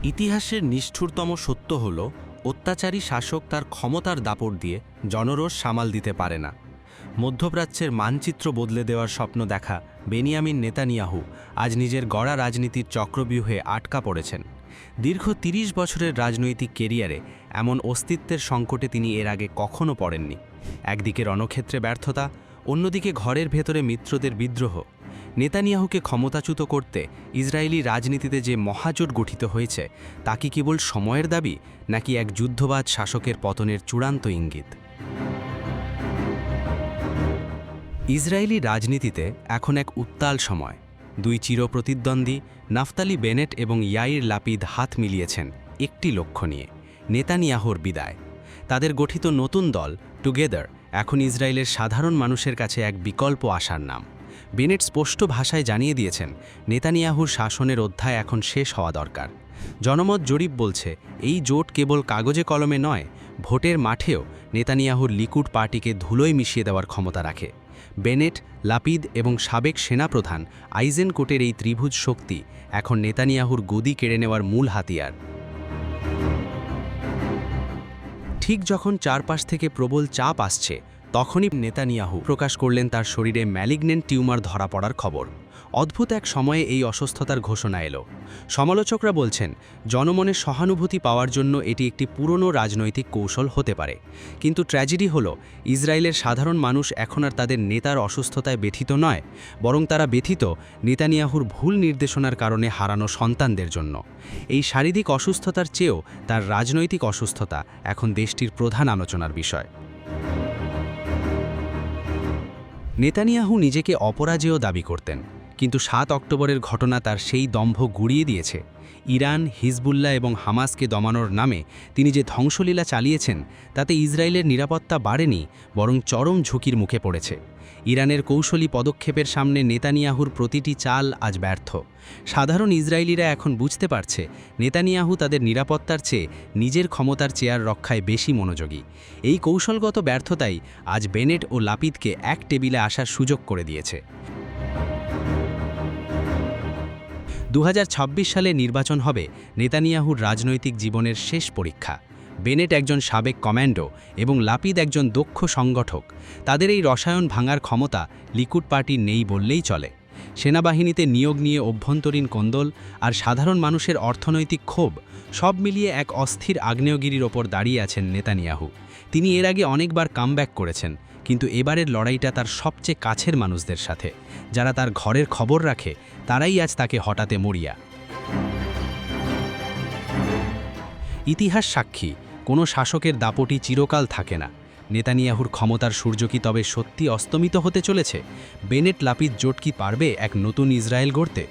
ইতিহাসের নিষ্ঠুরতম সত্য হল অত্যাচারী শাসক তার ক্ষমতার দাপট দিয়ে জনরোষ সামাল দিতে পারে না। মধ্যপ্রাচ্যের মানচিত্র বদলে দেওয়ার স্বপ্ন দেখা বেনিয়ামিন নেতানিয়াহু আজ নিজের গড়া রাজনীতির চক্রব্যূহে আটকা পড়েছেন। দীর্ঘ ৩০ বছরের রাজনৈতিক কেরিয়ারে এমন অস্তিত্বের সংকটে তিনি এর আগে কখনো পড়েননি। একদিকে রণক্ষেত্রে ব্যর্থতা, অন্যদিকে ঘরের ভেতরে মিত্রদের বিদ্রোহ। নেতানিয়াহুকে ক্ষমতাচ্যুত করতে ইসরায়েলি রাজনীতিতে যে মহাজোট গঠিত হয়েছে তা কি কেবল সময়ের দাবি, নাকি এক যুদ্ধবাজ শাসকের পতনের চূড়ান্ত ইঙ্গিত? ইসরায়েলি রাজনীতিতে এখন এক উত্তাল সময়। দুই চিরপ্রতিদ্বন্দ্বী নাফতালি বেনেট এবং ইয়াইর লাপিদ হাত মিলিয়েছেন একটি লক্ষ্য নিয়ে: নেতানিয়াহুর বিদায়। তাদের গঠিত নতুন দল টুগেদার এখন ইসরায়েলের সাধারণ মানুষের কাছে এক বিকল্প আশার নাম। বেনেট স্পষ্ট ভাষায় জানিয়ে দিয়েছেন, নেতানিয়াহুর শাসনের অধ্যায় এখন শেষ হওয়া দরকার। জনমত জরিপ বলছে, এই জোট কেবল কাগজে কলমে নয়, ভোটের মাঠেও নেতানিয়াহুর লিকুড পার্টিকে ধুলোয় মিশিয়ে দেওয়ার ক্ষমতা রাখে। বেনেট, লাপিদ এবং সাবেক সেনাপ্রধান আইজেনকোটের এই ত্রিভুজ শক্তি এখন নেতানিয়াহুর গদি কেড়ে নেওয়ার মূল হাতিয়ার। ঠিক যখন চারপাশ থেকে প্রবল চাপ আসছে, তখনই নেতানিয়াহু প্রকাশ করলেন তার শরীরে ম্যালিগনেন্ট টিউমার ধরা পড়ার খবর। অদ্ভুত এক সময়ে এই অসুস্থতার ঘোষণা এলো। সমালোচকরা বলছেন, জনমনের সহানুভূতি পাওয়ার জন্য এটি একটি পুরনো রাজনৈতিক কৌশল হতে পারে। কিন্তু ট্র্যাজেডি হল, ইসরায়েলের সাধারণ মানুষ এখন আর তাদের নেতার অসুস্থতায় ব্যথিত নয়, বরং তারা ব্যথিত নেতানিয়াহুর ভুল নির্দেশনার কারণে হারানো সন্তানদের জন্য। এই শারীরিক অসুস্থতার চেয়েও তার রাজনৈতিক অসুস্থতা এখন দেশটির প্রধান আলোচনার বিষয়। নেতানিয়াহু নিজেকে অপরাজেয় দাবি করতেন, কিন্তু ৭ অক্টোবরের ঘটনা তার সেই দম্ভ গুড়িয়ে দিয়েছে। ইরান, হিজবুল্লাহ এবং হামাসকে দমানোর নামে তিনি যে ধ্বংসলীলা চালিয়েছেন, তাতে ইসরায়েলের নিরাপত্তা বাড়েনি, বরং চরম ঝুঁকির মুখে পড়েছে। ইরানের কৌশলী পদক্ষেপের সামনে নেতানিয়াহুর প্রতিটি চাল আজ ব্যর্থ। সাধারণ ইসরায়েলিরা এখন বুঝতে পারছে, নেতানিয়াহু তাদের নিরাপত্তার চেয়ে নিজের ক্ষমতার চেয়ার রক্ষায় বেশি মনোযোগী। এই কৌশলগত ব্যর্থতাই আজ বেনেট ও লাপিদকে এক টেবিলে আসার সুযোগ করে দিয়েছে। ২০২৬ সালে নির্বাচন হবে নেতানিয়াহুর রাজনৈতিক জীবনের শেষ পরীক্ষা। বেনেট একজন সাবেক কমান্ডো এবং লাপিদ একজন দক্ষ সংগঠক। তাদের এই রসায়ন ভাঙার ক্ষমতা লিকুড পার্টির নেই বললেই চলে। সেনাবাহিনীতে নিয়োগ নিয়ে অভ্যন্তরীণ কোন্দল আর সাধারণ মানুষের অর্থনৈতিক ক্ষোভ, সব মিলিয়ে এক অস্থির আগ্নেয়গিরির ওপর দাঁড়িয়ে আছেন নেতানিয়াহু। তিনি এর আগে অনেকবার কামব্যাক করেছেন, কিন্তু এবারের লড়াইটা তার সবচেয়ে কাছের মানুষদের সাথে। যারা তার ঘরের খবর রাখে, তারাই আজ তাকে হঠাতে মরিয়া। ইতিহাস সাক্ষী, কোনো শাসকের দাপটি চিরকাল থাকে না। নেতানিয়াহুর ক্ষমতার সূর্য কি তবে সত্যি অস্তমিত হতে চলেছে? বেনেট লাপিদ জোট কি পারবে এক নতুন ইসরায়েল গড়তে?